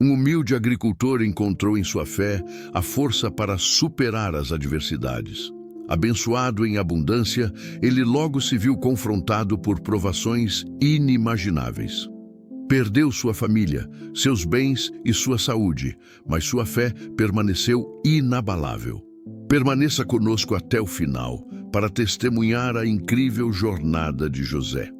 Um humilde agricultor encontrou em sua fé a força para superar as adversidades. Abençoado em abundância, ele logo se viu confrontado por provações inimagináveis. Perdeu sua família, seus bens e sua saúde, mas sua fé permaneceu inabalável. Permaneça conosco até o final, para testemunhar a incrível jornada de José.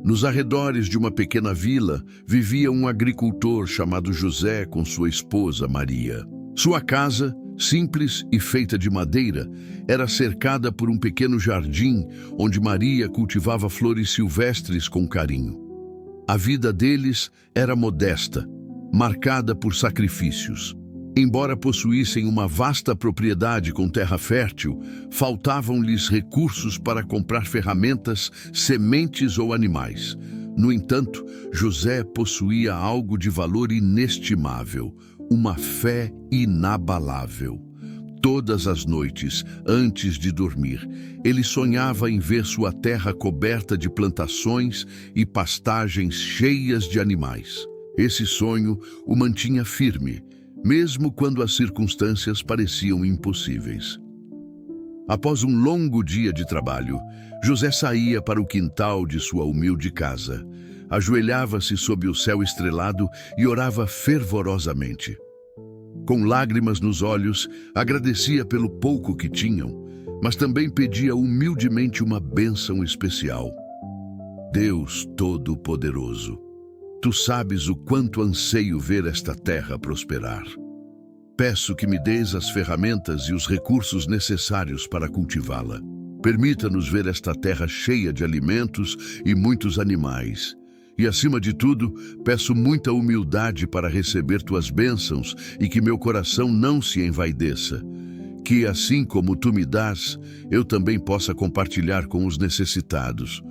Nos arredores de uma pequena vila, vivia um agricultor chamado José com sua esposa Maria. Sua casa, simples e feita de madeira, era cercada por um pequeno jardim onde Maria cultivava flores silvestres com carinho. A vida deles era modesta, marcada por sacrifícios. Embora possuíssem uma vasta propriedade com terra fértil, faltavam-lhes recursos para comprar ferramentas, sementes ou animais. No entanto, José possuía algo de valor inestimável, uma fé inabalável. Todas as noites, antes de dormir, ele sonhava em ver sua terra coberta de plantações e pastagens cheias de animais. Esse sonho o mantinha firme, mesmo quando as circunstâncias pareciam impossíveis. Após um longo dia de trabalho, José saía para o quintal de sua humilde casa, ajoelhava-se sob o céu estrelado e orava fervorosamente. Com lágrimas nos olhos, agradecia pelo pouco que tinham, mas também pedia humildemente uma bênção especial. Deus Todo-Poderoso, Tu sabes o quanto anseio ver esta terra prosperar. Peço que me dês as ferramentas e os recursos necessários para cultivá-la. Permita-nos ver esta terra cheia de alimentos e muitos animais. E, acima de tudo, peço muita humildade para receber Tuas bênçãos e que meu coração não se envaideça. Que, assim como Tu me dás, eu também possa compartilhar com os necessitados.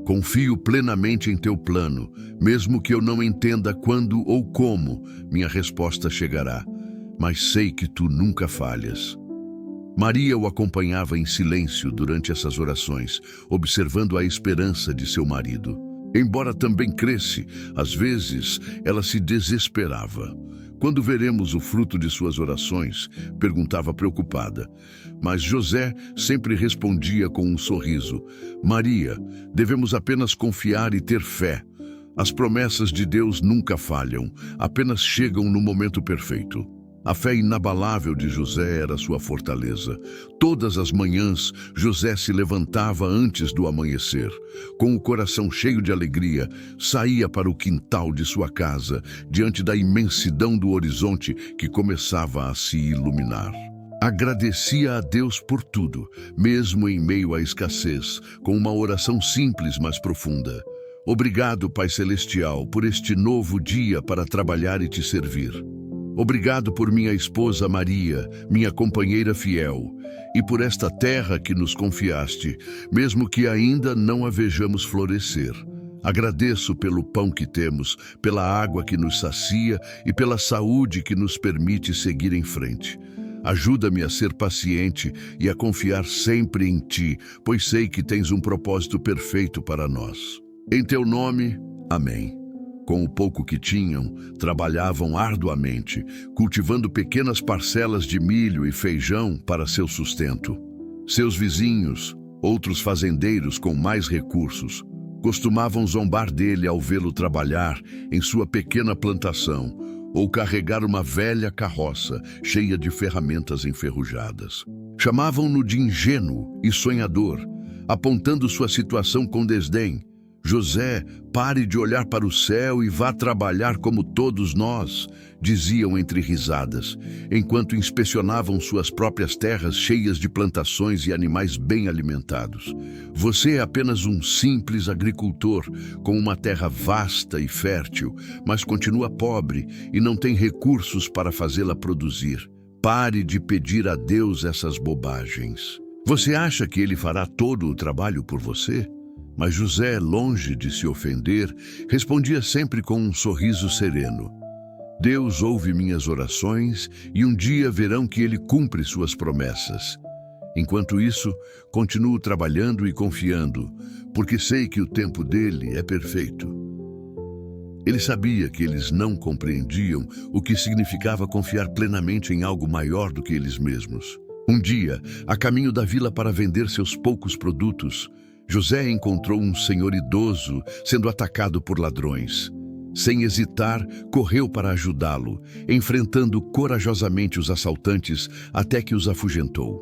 Confio plenamente em Teu plano, mesmo que eu não entenda quando ou como minha resposta chegará, mas sei que Tu nunca falhas. Maria o acompanhava em silêncio durante essas orações, observando a esperança de seu marido. Embora também cresce, às vezes ela se desesperava. Quando veremos o fruto de suas orações? Perguntava preocupada. Mas José sempre respondia com um sorriso. Maria, devemos apenas confiar e ter fé. As promessas de Deus nunca falham, apenas chegam no momento perfeito. A fé inabalável de José era sua fortaleza. Todas as manhãs, José se levantava antes do amanhecer. Com o coração cheio de alegria, saía para o quintal de sua casa, diante da imensidão do horizonte que começava a se iluminar. Agradecia a Deus por tudo, mesmo em meio à escassez, com uma oração simples, mas profunda. Obrigado, Pai Celestial, por este novo dia para trabalhar e te servir. Obrigado por minha esposa Maria, minha companheira fiel, e por esta terra que nos confiaste, mesmo que ainda não a vejamos florescer. Agradeço pelo pão que temos, pela água que nos sacia e pela saúde que nos permite seguir em frente. Ajuda-me a ser paciente e a confiar sempre em Ti, pois sei que tens um propósito perfeito para nós. Em Teu nome, amém. Com o pouco que tinham, trabalhavam arduamente, cultivando pequenas parcelas de milho e feijão para seu sustento. Seus vizinhos, outros fazendeiros com mais recursos, costumavam zombar dele ao vê-lo trabalhar em sua pequena plantação ou carregar uma velha carroça cheia de ferramentas enferrujadas. Chamavam-no de ingênuo e sonhador, apontando sua situação com desdém. José, pare de olhar para o céu e vá trabalhar como todos nós, diziam entre risadas, enquanto inspecionavam suas próprias terras cheias de plantações e animais bem alimentados. Você é apenas um simples agricultor, com uma terra vasta e fértil, mas continua pobre e não tem recursos para fazê-la produzir. Pare de pedir a Deus essas bobagens. Você acha que Ele fará todo o trabalho por você? Mas José, longe de se ofender, respondia sempre com um sorriso sereno. Deus ouve minhas orações e um dia verão que Ele cumpre suas promessas. Enquanto isso, continuo trabalhando e confiando, porque sei que o tempo dele é perfeito. Ele sabia que eles não compreendiam o que significava confiar plenamente em algo maior do que eles mesmos. Um dia, a caminho da vila para vender seus poucos produtos, José encontrou um senhor idoso sendo atacado por ladrões. Sem hesitar, correu para ajudá-lo, enfrentando corajosamente os assaltantes até que os afugentou.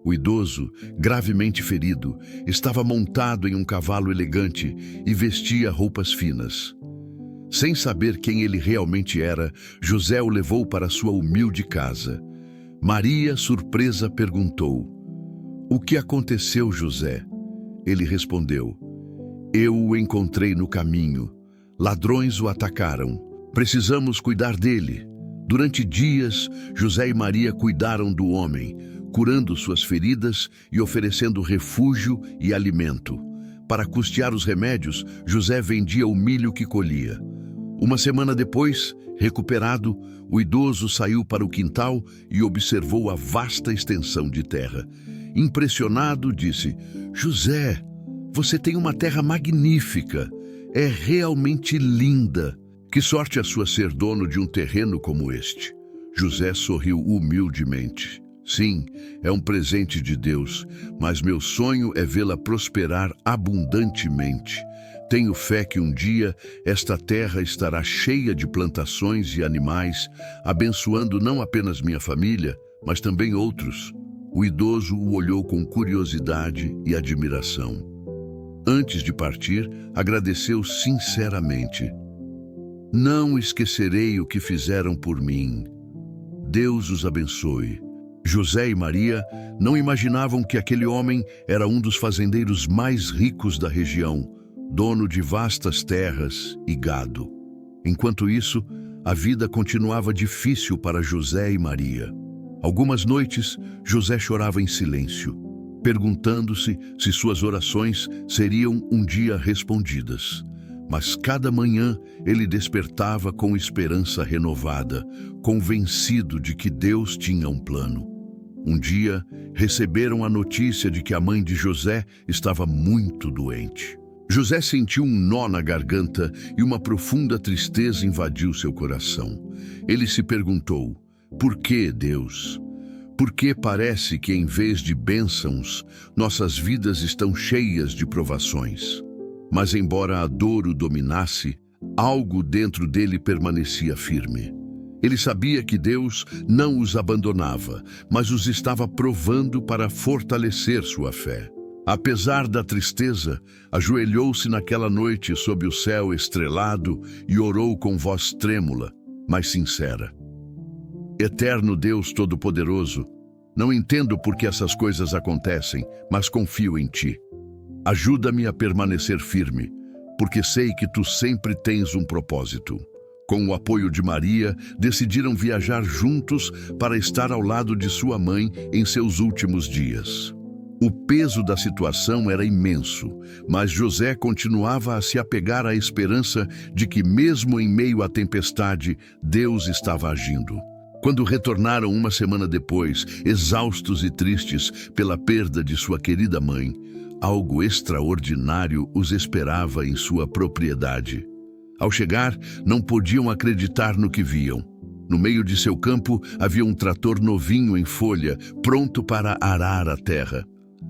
O idoso, gravemente ferido, estava montado em um cavalo elegante e vestia roupas finas. Sem saber quem ele realmente era, José o levou para sua humilde casa. Maria, surpresa, perguntou: "O que aconteceu, José?" Ele respondeu: "Eu o encontrei no caminho. Ladrões o atacaram. Precisamos cuidar dele." Durante dias, José e Maria cuidaram do homem, curando suas feridas e oferecendo refúgio e alimento. Para custear os remédios, José vendia o milho que colhia. Uma semana depois, recuperado, o idoso saiu para o quintal e observou a vasta extensão de terra. Impressionado, disse: "José, você tem uma terra magnífica. É realmente linda. Que sorte a sua ser dono de um terreno como este." José sorriu humildemente. "Sim, é um presente de Deus, mas meu sonho é vê-la prosperar abundantemente. Tenho fé que um dia esta terra estará cheia de plantações e animais, abençoando não apenas minha família, mas também outros." O idoso o olhou com curiosidade e admiração. Antes de partir, agradeceu sinceramente: "Não esquecerei o que fizeram por mim. Deus os abençoe." José e Maria não imaginavam que aquele homem era um dos fazendeiros mais ricos da região, dono de vastas terras e gado. Enquanto isso, a vida continuava difícil para José e Maria. Algumas noites, José chorava em silêncio, perguntando-se se suas orações seriam um dia respondidas. Mas cada manhã ele despertava com esperança renovada, convencido de que Deus tinha um plano. Um dia, receberam a notícia de que a mãe de José estava muito doente. José sentiu um nó na garganta e uma profunda tristeza invadiu seu coração. Ele se perguntou: "Por que, Deus? Por que parece que, em vez de bênçãos, nossas vidas estão cheias de provações?" Mas, embora a dor o dominasse, algo dentro dele permanecia firme. Ele sabia que Deus não os abandonava, mas os estava provando para fortalecer sua fé. Apesar da tristeza, ajoelhou-se naquela noite sob o céu estrelado e orou com voz trêmula, mas sincera: "Eterno Deus Todo-Poderoso, não entendo por que essas coisas acontecem, mas confio em Ti. Ajuda-me a permanecer firme, porque sei que Tu sempre tens um propósito." Com o apoio de Maria, decidiram viajar juntos para estar ao lado de sua mãe em seus últimos dias. O peso da situação era imenso, mas José continuava a se apegar à esperança de que, mesmo em meio à tempestade, Deus estava agindo. Quando retornaram uma semana depois, exaustos e tristes pela perda de sua querida mãe, algo extraordinário os esperava em sua propriedade. Ao chegar, não podiam acreditar no que viam. No meio de seu campo havia um trator novinho em folha, pronto para arar a terra.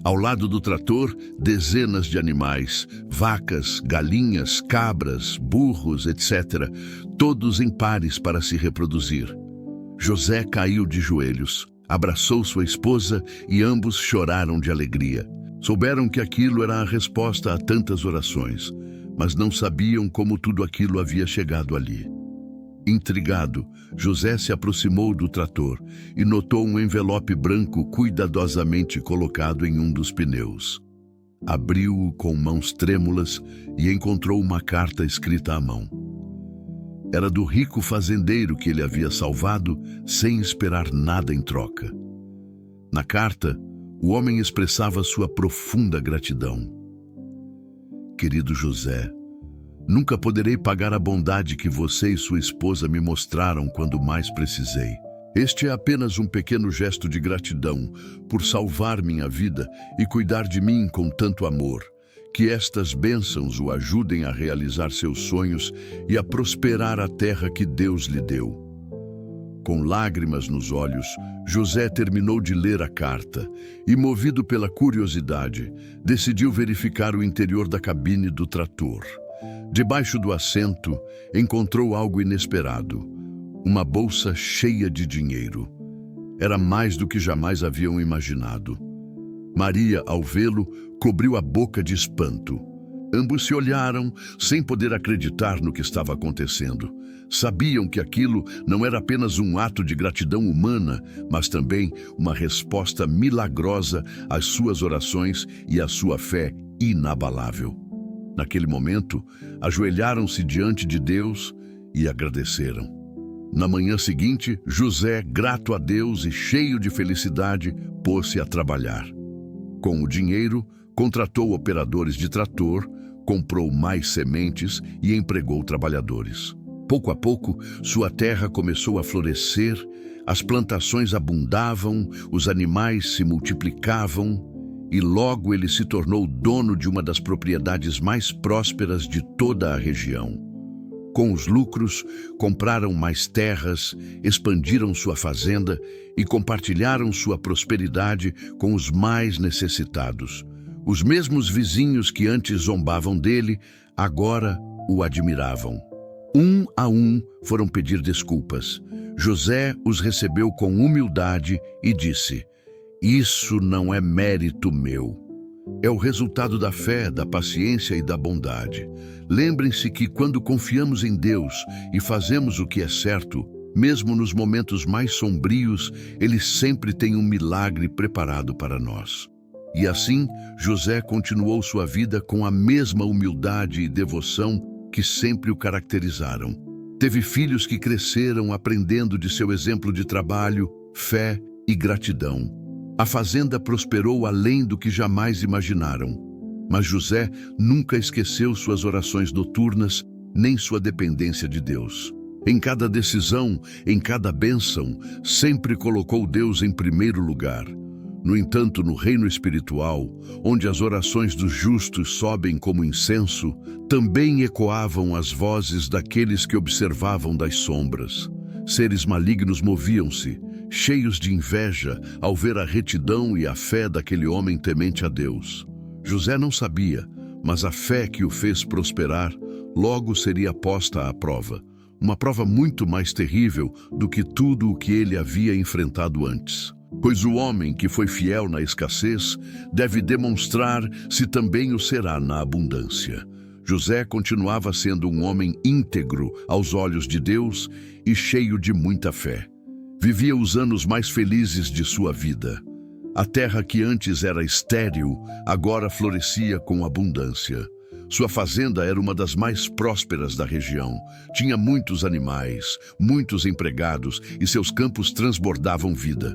Ao lado do trator, dezenas de animais, vacas, galinhas, cabras, burros, etc., todos em pares para se reproduzir. José caiu de joelhos, abraçou sua esposa e ambos choraram de alegria. Souberam que aquilo era a resposta a tantas orações, mas não sabiam como tudo aquilo havia chegado ali. Intrigado, José se aproximou do trator e notou um envelope branco cuidadosamente colocado em um dos pneus. Abriu-o com mãos trêmulas e encontrou uma carta escrita à mão. Era do rico fazendeiro que ele havia salvado sem esperar nada em troca. Na carta, o homem expressava sua profunda gratidão. "Querido José, nunca poderei pagar a bondade que você e sua esposa me mostraram quando mais precisei. Este é apenas um pequeno gesto de gratidão por salvar minha vida e cuidar de mim com tanto amor. Que estas bênçãos o ajudem a realizar seus sonhos e a prosperar a terra que Deus lhe deu. Com lágrimas nos olhos, José terminou de ler a carta e, movido pela curiosidade, decidiu verificar o interior da cabine do trator. Debaixo do assento, encontrou algo inesperado: uma bolsa cheia de dinheiro. Era mais do que jamais haviam imaginado. Maria, ao vê-lo, cobriu a boca de espanto. Ambos se olharam, sem poder acreditar no que estava acontecendo. Sabiam que aquilo não era apenas um ato de gratidão humana, mas também uma resposta milagrosa às suas orações e à sua fé inabalável. Naquele momento, ajoelharam-se diante de Deus e agradeceram. Na manhã seguinte, José, grato a Deus e cheio de felicidade, pôs-se a trabalhar. Com o dinheiro, contratou operadores de trator, comprou mais sementes e empregou trabalhadores. Pouco a pouco, sua terra começou a florescer, as plantações abundavam, os animais se multiplicavam e logo ele se tornou dono de uma das propriedades mais prósperas de toda a região. Com os lucros, compraram mais terras, expandiram sua fazenda e compartilharam sua prosperidade com os mais necessitados. Os mesmos vizinhos que antes zombavam dele, agora o admiravam. Um a um foram pedir desculpas. José os recebeu com humildade e disse: "Isso não é mérito meu. É o resultado da fé, da paciência e da bondade. Lembrem-se que quando confiamos em Deus e fazemos o que é certo, mesmo nos momentos mais sombrios, Ele sempre tem um milagre preparado para nós." E assim, José continuou sua vida com a mesma humildade e devoção que sempre o caracterizaram. Teve filhos que cresceram aprendendo de seu exemplo de trabalho, fé e gratidão. A fazenda prosperou além do que jamais imaginaram. Mas José nunca esqueceu suas orações noturnas, nem sua dependência de Deus. Em cada decisão, em cada bênção, sempre colocou Deus em primeiro lugar. No entanto, no reino espiritual, onde as orações dos justos sobem como incenso, também ecoavam as vozes daqueles que observavam das sombras. Seres malignos moviam-se, cheios de inveja, ao ver a retidão e a fé daquele homem temente a Deus. José não sabia, mas a fé que o fez prosperar logo seria posta à prova. Uma prova muito mais terrível do que tudo o que ele havia enfrentado antes. Pois o homem que foi fiel na escassez deve demonstrar se também o será na abundância. José continuava sendo um homem íntegro aos olhos de Deus e cheio de muita fé. Vivia os anos mais felizes de sua vida. A terra que antes era estéril, agora florescia com abundância. Sua fazenda era uma das mais prósperas da região. Tinha muitos animais, muitos empregados e seus campos transbordavam vida.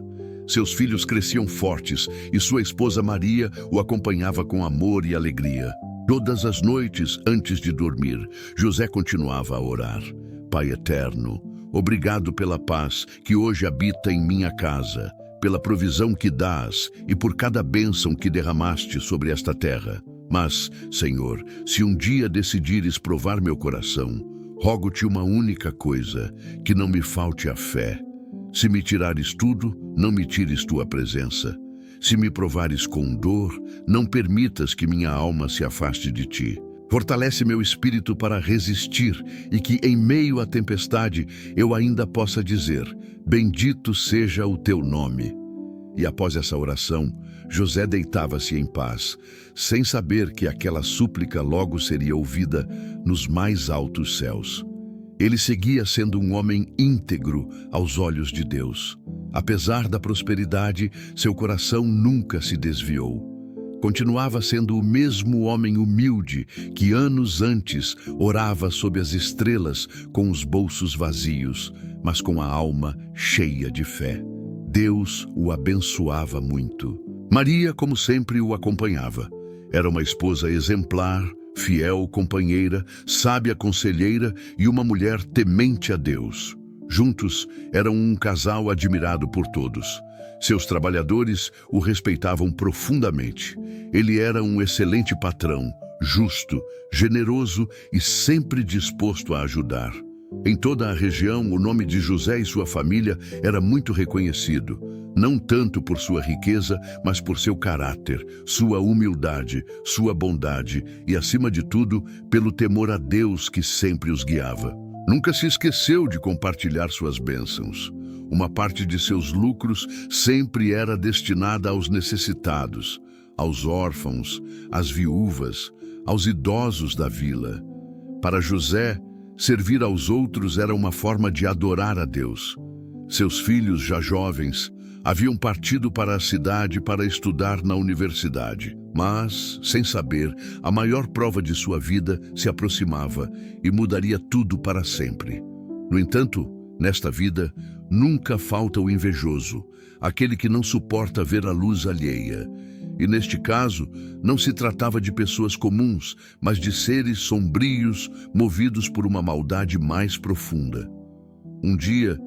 Seus filhos cresciam fortes e sua esposa Maria o acompanhava com amor e alegria. Todas as noites, antes de dormir, José continuava a orar. Pai eterno, obrigado pela paz que hoje habita em minha casa, pela provisão que dás e por cada bênção que derramaste sobre esta terra. Mas, Senhor, se um dia decidires provar meu coração, rogo-te uma única coisa, que não me falte a fé. Se me tirares tudo, não me tires tua presença. Se me provares com dor, não permitas que minha alma se afaste de ti. Fortalece meu espírito para resistir e que, em meio à tempestade, eu ainda possa dizer: bendito seja o teu nome. E após essa oração, José deitava-se em paz, sem saber que aquela súplica logo seria ouvida nos mais altos céus. Ele seguia sendo um homem íntegro aos olhos de Deus. Apesar da prosperidade, seu coração nunca se desviou. Continuava sendo o mesmo homem humilde que anos antes orava sob as estrelas com os bolsos vazios, mas com a alma cheia de fé. Deus o abençoava muito. Maria, como sempre, o acompanhava. Era uma esposa exemplar, fiel companheira, sábia conselheira e uma mulher temente a Deus. Juntos, eram um casal admirado por todos. Seus trabalhadores o respeitavam profundamente. Ele era um excelente patrão, justo, generoso e sempre disposto a ajudar. Em toda a região, o nome de José e sua família era muito reconhecido, não tanto por sua riqueza, mas por seu caráter, sua humildade, sua bondade e, acima de tudo, pelo temor a Deus que sempre os guiava. Nunca se esqueceu de compartilhar suas bênçãos. Uma parte de seus lucros sempre era destinada aos necessitados, aos órfãos, às viúvas, aos idosos da vila. Para José, servir aos outros era uma forma de adorar a Deus. Seus filhos, já jovens, haviam partido para a cidade para estudar na universidade. Mas, sem saber, a maior prova de sua vida se aproximava e mudaria tudo para sempre. No entanto, nesta vida, nunca falta o invejoso, aquele que não suporta ver a luz alheia. E neste caso, não se tratava de pessoas comuns, mas de seres sombrios, movidos por uma maldade mais profunda. Um dia,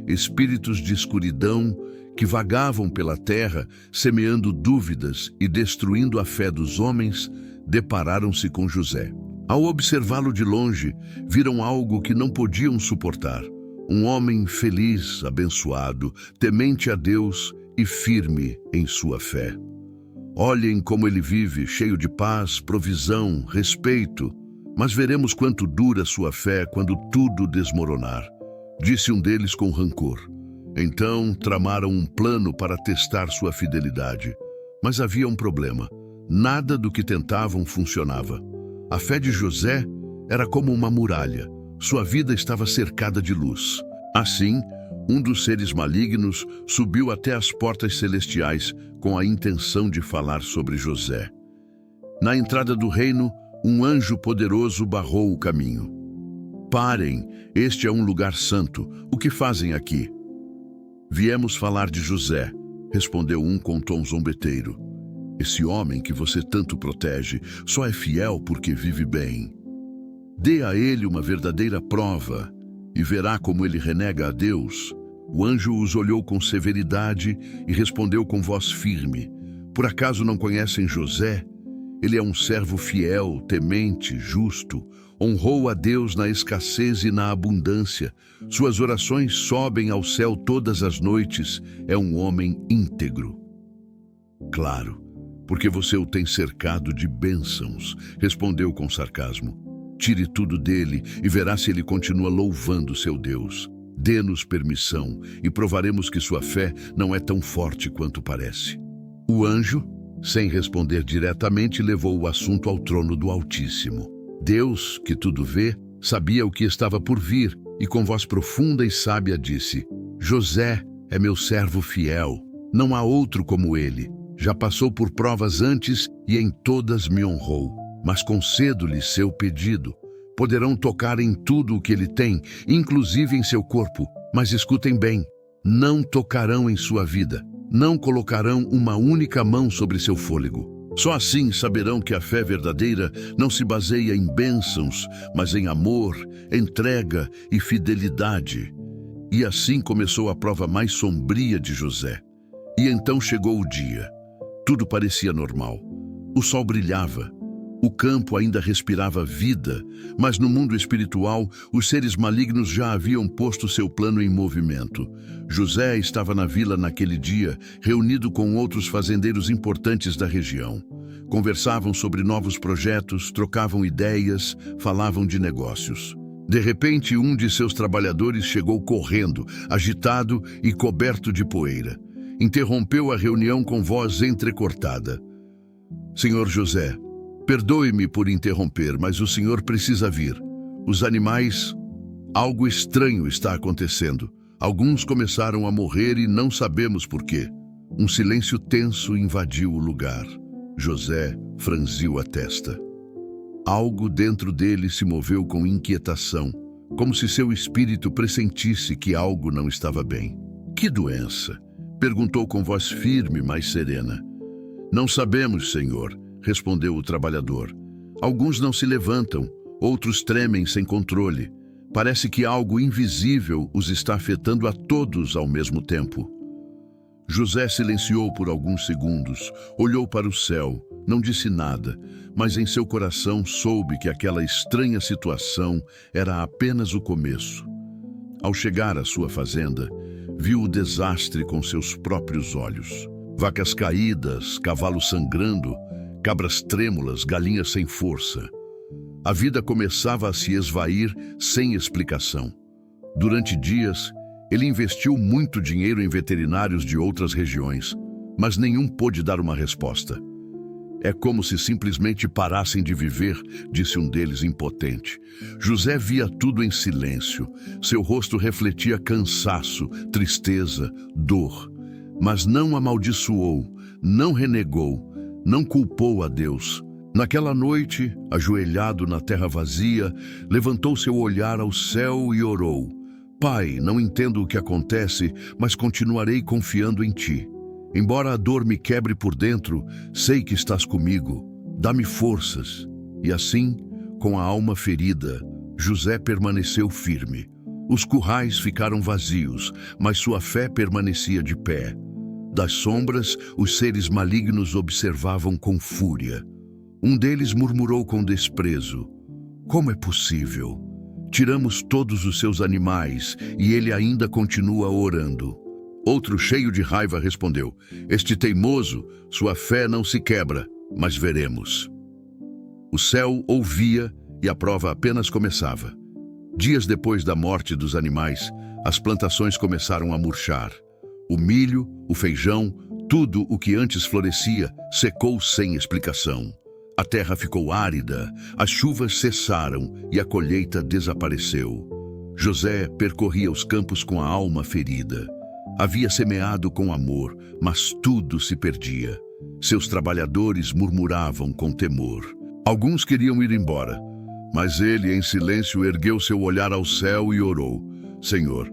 espíritos de escuridão que vagavam pela terra, semeando dúvidas e destruindo a fé dos homens, depararam-se com José. Ao observá-lo de longe, viram algo que não podiam suportar. Um homem feliz, abençoado, temente a Deus e firme em sua fé. Olhem como ele vive, cheio de paz, provisão, respeito. Mas veremos quanto dura sua fé quando tudo desmoronar, disse um deles com rancor. Então tramaram um plano para testar sua fidelidade. Mas havia um problema. Nada do que tentavam funcionava. A fé de José era como uma muralha. Sua vida estava cercada de luz. Assim, um dos seres malignos subiu até as portas celestiais com a intenção de falar sobre José. Na entrada do reino, um anjo poderoso barrou o caminho. Parem, este é um lugar santo. O que fazem aqui? Viemos falar de José, respondeu um com tom zombeteiro. Esse homem que você tanto protege só é fiel porque vive bem. Dê a ele uma verdadeira prova e verá como ele renega a Deus. O anjo os olhou com severidade e respondeu com voz firme. Por acaso não conhecem José? Ele é um servo fiel, temente, justo. Honrou a Deus na escassez e na abundância. Suas orações sobem ao céu todas as noites. É um homem íntegro. Claro, porque você o tem cercado de bênçãos, respondeu com sarcasmo. Tire tudo dele e verá se ele continua louvando seu Deus. Dê-nos permissão e provaremos que sua fé não é tão forte quanto parece. O anjo, sem responder diretamente, levou o assunto ao trono do Altíssimo. Deus, que tudo vê, sabia o que estava por vir e com voz profunda e sábia disse: José é meu servo fiel, não há outro como ele. Já passou por provas antes e em todas me honrou. Mas concedo-lhe seu pedido. Poderão tocar em tudo o que ele tem, inclusive em seu corpo. Mas escutem bem, não tocarão em sua vida. Não colocarão uma única mão sobre seu fôlego. Só assim saberão que a fé verdadeira não se baseia em bênçãos, mas em amor, entrega e fidelidade. E assim começou a prova mais sombria de José. E então chegou o dia. Tudo parecia normal. O sol brilhava. O campo ainda respirava vida, mas no mundo espiritual, os seres malignos já haviam posto seu plano em movimento. José estava na vila naquele dia, reunido com outros fazendeiros importantes da região. Conversavam sobre novos projetos, trocavam ideias, falavam de negócios. De repente, um de seus trabalhadores chegou correndo, agitado e coberto de poeira. Interrompeu a reunião com voz entrecortada. Senhor José, perdoe-me por interromper, mas o senhor precisa vir. Os animais... Algo estranho está acontecendo. Alguns começaram a morrer e não sabemos por quê. Um silêncio tenso invadiu o lugar. José franziu a testa. Algo dentro dele se moveu com inquietação, como se seu espírito pressentisse que algo não estava bem. Que doença? Perguntou com voz firme, mas serena. Não sabemos, senhor, respondeu o trabalhador. Alguns não se levantam, outros tremem sem controle. Parece que algo invisível os está afetando a todos ao mesmo tempo. José silenciou por alguns segundos, olhou para o céu, Não disse nada, mas em seu coração soube que aquela estranha situação era apenas o começo. Ao chegar à sua fazenda, viu o desastre com seus próprios olhos. Vacas caídas, cavalos sangrando, cabras trêmulas, galinhas sem força. A vida começava a se esvair sem explicação. Durante dias, ele investiu muito dinheiro em veterinários de outras regiões, mas nenhum pôde dar uma resposta. É como se simplesmente parassem de viver, disse um deles impotente. José via tudo em silêncio. Seu rosto refletia cansaço, tristeza, dor. Mas não amaldiçoou, não renegou, não culpou a Deus. Naquela noite, ajoelhado na terra vazia, levantou seu olhar ao céu e orou. Pai, não entendo o que acontece, mas continuarei confiando em Ti. Embora a dor me quebre por dentro, sei que estás comigo. Dá-me forças. E assim, com a alma ferida, José permaneceu firme. Os currais ficaram vazios, mas sua fé permanecia de pé. Das sombras, os seres malignos observavam com fúria. Um deles murmurou com desprezo: como é possível? Tiramos todos os seus animais e ele ainda continua orando. Outro, cheio de raiva, respondeu: este teimoso, sua fé não se quebra, mas veremos. O céu ouvia e a prova apenas começava. Dias depois da morte dos animais, as plantações começaram a murchar. O milho, o feijão, tudo o que antes florescia, secou sem explicação. A terra ficou árida, as chuvas cessaram e a colheita desapareceu. José percorria os campos com a alma ferida. Havia semeado com amor, mas tudo se perdia. Seus trabalhadores murmuravam com temor. Alguns queriam ir embora, mas ele, em silêncio, ergueu seu olhar ao céu e orou: Senhor,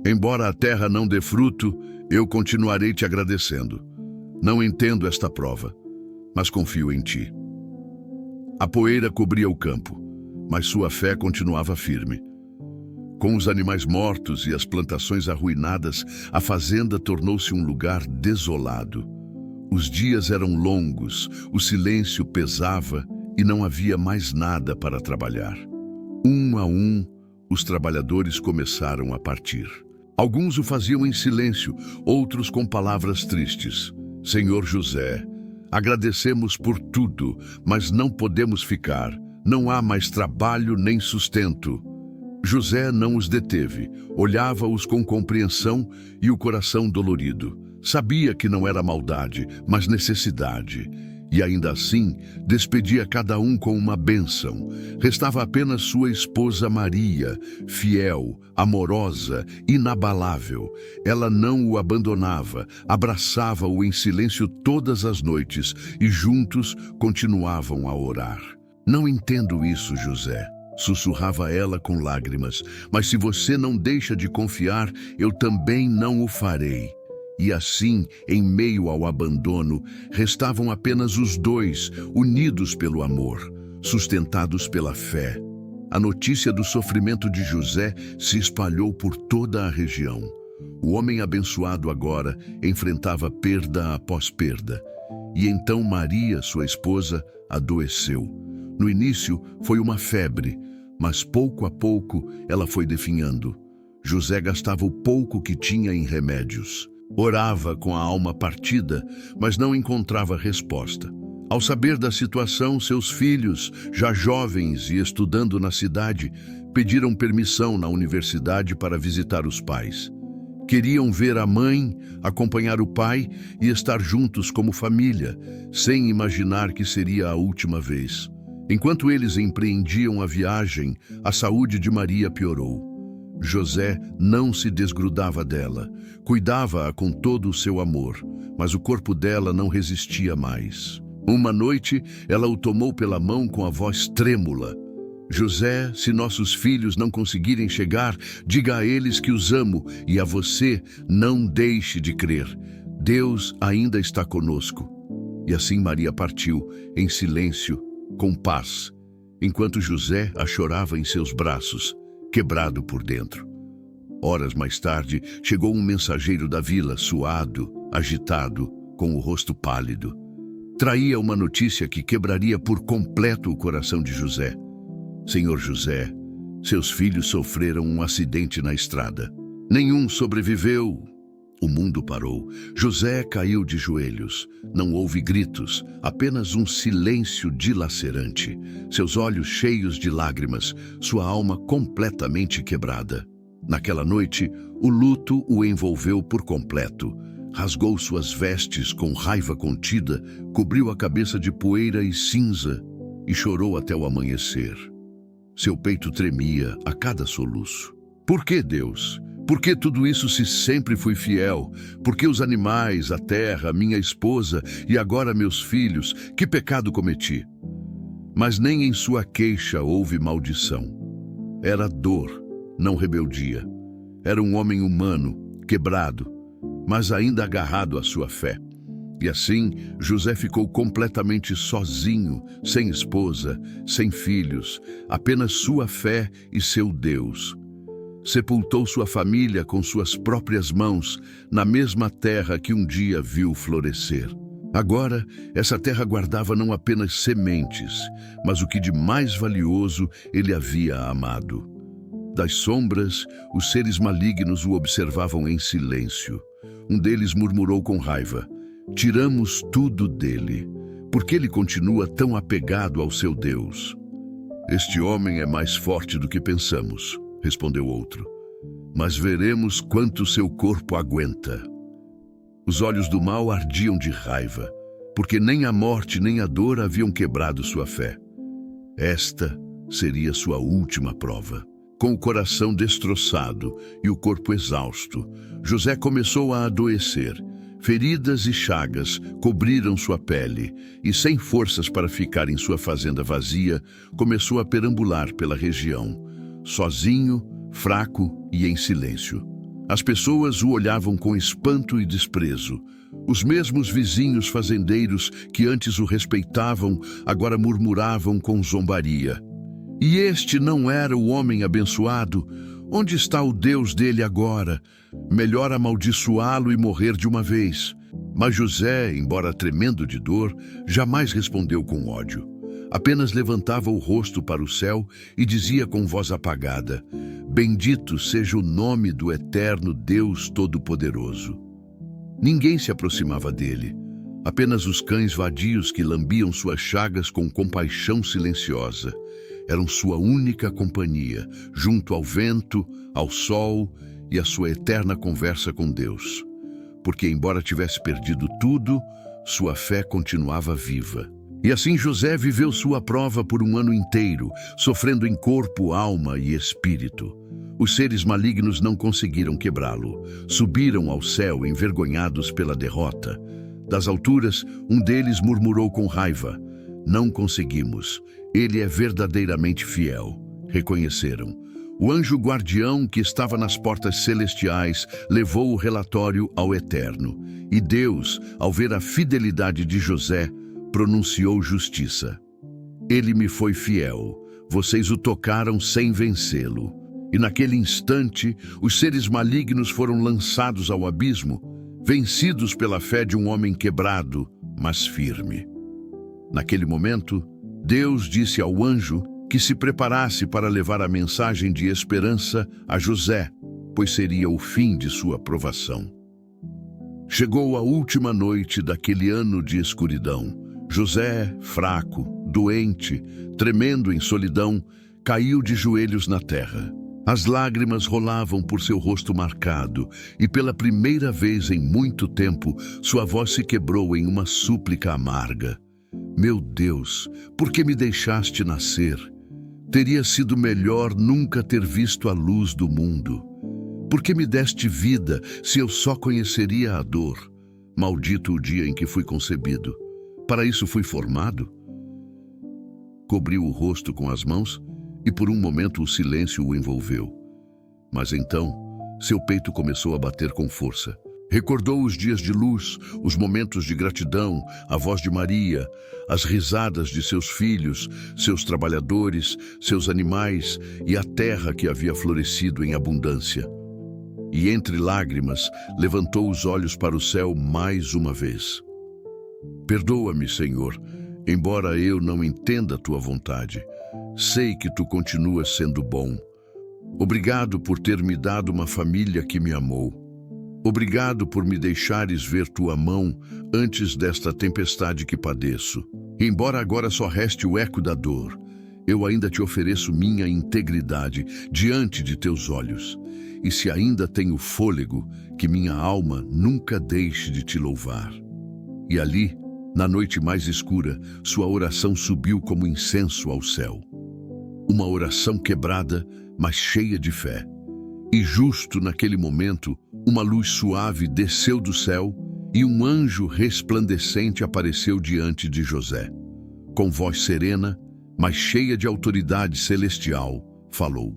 embora a terra não dê fruto, eu continuarei te agradecendo. Não entendo esta prova, mas confio em Ti. A poeira cobria o campo, mas sua fé continuava firme. Com os animais mortos e as plantações arruinadas, a fazenda tornou-se um lugar desolado. Os dias eram longos, o silêncio pesava e não havia mais nada para trabalhar. Um a um, os trabalhadores começaram a partir. Alguns o faziam em silêncio, outros com palavras tristes. Senhor José, agradecemos por tudo, mas não podemos ficar. Não há mais trabalho nem sustento. José não os deteve, olhava-os com compreensão e o coração dolorido. Sabia que não era maldade, mas necessidade. E ainda assim, despedia cada um com uma bênção. Restava apenas sua esposa Maria, fiel, amorosa, inabalável. Ela não o abandonava, abraçava-o em silêncio todas as noites e juntos continuavam a orar. Não entendo isso, José, sussurrava ela com lágrimas, mas se você não deixa de confiar, eu também não o farei. E assim, em meio ao abandono, restavam apenas os dois, unidos pelo amor, sustentados pela fé. A notícia do sofrimento de José se espalhou por toda a região. O homem abençoado agora enfrentava perda após perda. E então Maria, sua esposa, adoeceu. No início foi uma febre, mas pouco a pouco ela foi definhando. José gastava o pouco que tinha em remédios. Orava com a alma partida, mas não encontrava resposta. Ao saber da situação, seus filhos, já jovens e estudando na cidade, pediram permissão na universidade para visitar os pais. Queriam ver a mãe, acompanhar o pai e estar juntos como família, sem imaginar que seria a última vez. Enquanto eles empreendiam a viagem, a saúde de Maria piorou. José não se desgrudava dela, cuidava-a com todo o seu amor, mas o corpo dela não resistia mais. Uma noite, ela o tomou pela mão com a voz trêmula. José, se nossos filhos não conseguirem chegar, diga a eles que os amo, e a você não deixe de crer. Deus ainda está conosco. E assim Maria partiu, em silêncio, com paz, enquanto José a chorava em seus braços, quebrado por dentro. Horas mais tarde, chegou um mensageiro da vila, suado, agitado, com o rosto pálido. traía uma notícia que quebraria por completo o coração de José. Senhor José, seus filhos sofreram um acidente na estrada. Nenhum sobreviveu. O mundo parou. José caiu de joelhos. Não houve gritos, apenas um silêncio dilacerante. Seus olhos cheios de lágrimas, sua alma completamente quebrada. Naquela noite, o luto o envolveu por completo. Rasgou suas vestes com raiva contida, cobriu a cabeça de poeira e cinza e chorou até o amanhecer. Seu peito tremia a cada soluço. Por que, Deus? Por que tudo isso se sempre fui fiel? Por que os animais, a terra, minha esposa e agora meus filhos? Que pecado cometi? Mas nem em sua queixa houve maldição. Era dor, não rebeldia. Era um homem humano, quebrado, mas ainda agarrado à sua fé. E assim, José ficou completamente sozinho, sem esposa, sem filhos, apenas sua fé e seu Deus. Sepultou sua família com suas próprias mãos, na mesma terra que um dia viu florescer. Agora, essa terra guardava não apenas sementes, mas o que de mais valioso ele havia amado. Das sombras, os seres malignos o observavam em silêncio. Um deles murmurou com raiva: tiramos tudo dele. Por que ele continua tão apegado ao seu Deus? Este homem é mais forte do que pensamos, respondeu outro. Mas veremos quanto seu corpo aguenta. Os olhos do mal ardiam de raiva, porque nem a morte nem a dor haviam quebrado sua fé. Esta seria sua última prova. Com o coração destroçado e o corpo exausto, José começou a adoecer. Feridas e chagas cobriram sua pele e, sem forças para ficar em sua fazenda vazia, começou a perambular pela região, sozinho, fraco e em silêncio. As pessoas o olhavam com espanto e desprezo. Os mesmos vizinhos fazendeiros que antes o respeitavam, agora murmuravam com zombaria. E este não era o homem abençoado? Onde está o Deus dele agora? Melhor amaldiçoá-lo e morrer de uma vez. Mas José, embora tremendo de dor, jamais respondeu com ódio. Apenas levantava o rosto para o céu e dizia com voz apagada: bendito seja o nome do eterno Deus Todo-Poderoso. Ninguém se aproximava dele. Apenas os cães vadios que lambiam suas chagas com compaixão silenciosa. Eram sua única companhia, junto ao vento, ao sol e à sua eterna conversa com Deus. Porque, embora tivesse perdido tudo, sua fé continuava viva. E assim José viveu sua prova por um ano inteiro, sofrendo em corpo, alma e espírito. Os seres malignos não conseguiram quebrá-lo. Subiram ao céu envergonhados pela derrota. Das alturas, um deles murmurou com raiva: não conseguimos. Ele é verdadeiramente fiel. Reconheceram. O anjo guardião que estava nas portas celestiais levou o relatório ao Eterno. E Deus, ao ver a fidelidade de José, pronunciou justiça. Ele me foi fiel. Vocês o tocaram sem vencê-lo. E naquele instante, os seres malignos foram lançados ao abismo, vencidos pela fé de um homem quebrado, mas firme. Naquele momento, Deus disse ao anjo que se preparasse para levar a mensagem de esperança a José, pois seria o fim de sua provação. Chegou a última noite daquele ano de escuridão. José, fraco, doente, tremendo em solidão, caiu de joelhos na terra. As lágrimas rolavam por seu rosto marcado, e pela primeira vez em muito tempo, sua voz se quebrou em uma súplica amarga. Meu Deus, por que me deixaste nascer? Teria sido melhor nunca ter visto a luz do mundo. Por que me deste vida se eu só conheceria a dor? Maldito o dia em que fui concebido. Para isso fui formado? Cobriu o rosto com as mãos e por um momento o silêncio o envolveu. Mas então, seu peito começou a bater com força. Recordou os dias de luz, os momentos de gratidão, a voz de Maria, as risadas de seus filhos, seus trabalhadores, seus animais e a terra que havia florescido em abundância. E entre lágrimas, levantou os olhos para o céu mais uma vez. Perdoa-me, Senhor, embora eu não entenda a tua vontade. Sei que tu continuas sendo bom. Obrigado por ter me dado uma família que me amou. Obrigado por me deixares ver tua mão antes desta tempestade que padeço. Embora agora só reste o eco da dor, eu ainda te ofereço minha integridade diante de teus olhos. E se ainda tenho fôlego, que minha alma nunca deixe de te louvar. E ali, na noite mais escura, sua oração subiu como incenso ao céu. Uma oração quebrada, mas cheia de fé. E justo naquele momento, uma luz suave desceu do céu e um anjo resplandecente apareceu diante de José. Com voz serena, mas cheia de autoridade celestial, falou: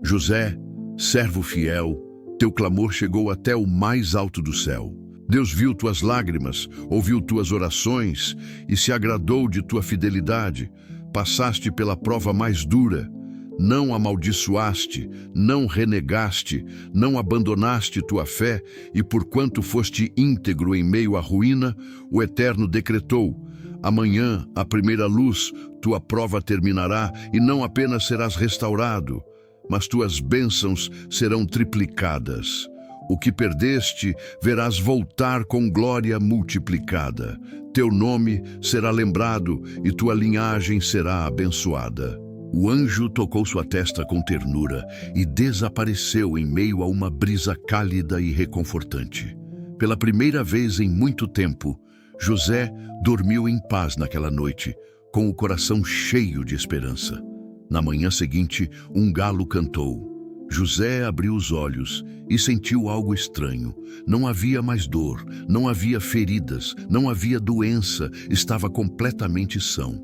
José, servo fiel, teu clamor chegou até o mais alto do céu. Deus viu tuas lágrimas, ouviu tuas orações e se agradou de tua fidelidade. Passaste pela prova mais dura. Não amaldiçoaste, não renegaste, não abandonaste tua fé, e porquanto foste íntegro em meio à ruína, o Eterno decretou: amanhã, à primeira luz, tua prova terminará, e não apenas serás restaurado, mas tuas bênçãos serão triplicadas. O que perdeste, verás voltar com glória multiplicada. Teu nome será lembrado e tua linhagem será abençoada. O anjo tocou sua testa com ternura e desapareceu em meio a uma brisa cálida e reconfortante. Pela primeira vez em muito tempo, José dormiu em paz naquela noite, com o coração cheio de esperança. Na manhã seguinte, um galo cantou. José abriu os olhos e sentiu algo estranho. Não havia mais dor, não havia feridas, não havia doença, estava completamente são.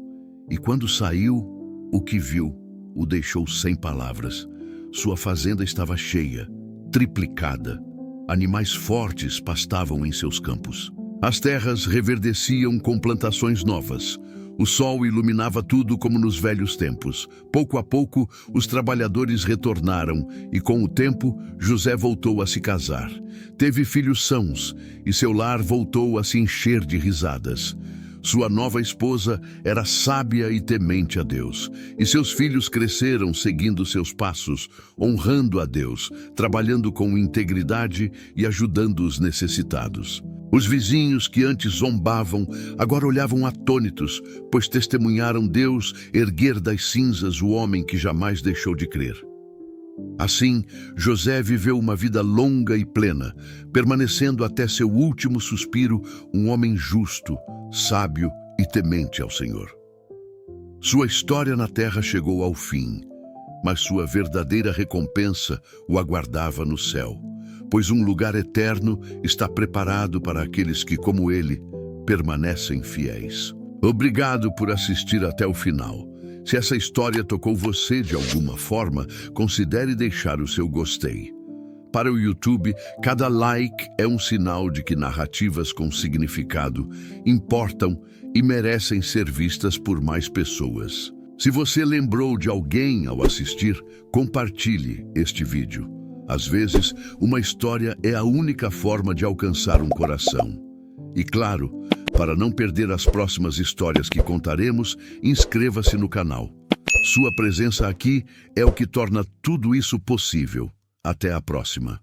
E quando saiu, o que viu o deixou sem palavras. Sua fazenda estava cheia, triplicada. Animais fortes pastavam em seus campos. As terras reverdeciam com plantações novas. O sol iluminava tudo como nos velhos tempos. Pouco a pouco, os trabalhadores retornaram e, com o tempo, José voltou a se casar. Teve filhos sãos e seu lar voltou a se encher de risadas. Sua nova esposa era sábia e temente a Deus, e seus filhos cresceram seguindo seus passos, honrando a Deus, trabalhando com integridade e ajudando os necessitados. Os vizinhos que antes zombavam, agora olhavam atônitos, pois testemunharam Deus erguer das cinzas o homem que jamais deixou de crer. Assim, José viveu uma vida longa e plena, permanecendo até seu último suspiro um homem justo, sábio e temente ao Senhor. Sua história na terra chegou ao fim, mas sua verdadeira recompensa o aguardava no céu, pois um lugar eterno está preparado para aqueles que, como ele, permanecem fiéis. Obrigado por assistir até o final. Se essa história tocou você de alguma forma, considere deixar o seu gostei. Para o YouTube, cada like é um sinal de que narrativas com significado importam e merecem ser vistas por mais pessoas. Se você lembrou de alguém ao assistir, compartilhe este vídeo. Às vezes, uma história é a única forma de alcançar um coração. E claro, para não perder as próximas histórias que contaremos, inscreva-se no canal. Sua presença aqui é o que torna tudo isso possível. Até a próxima.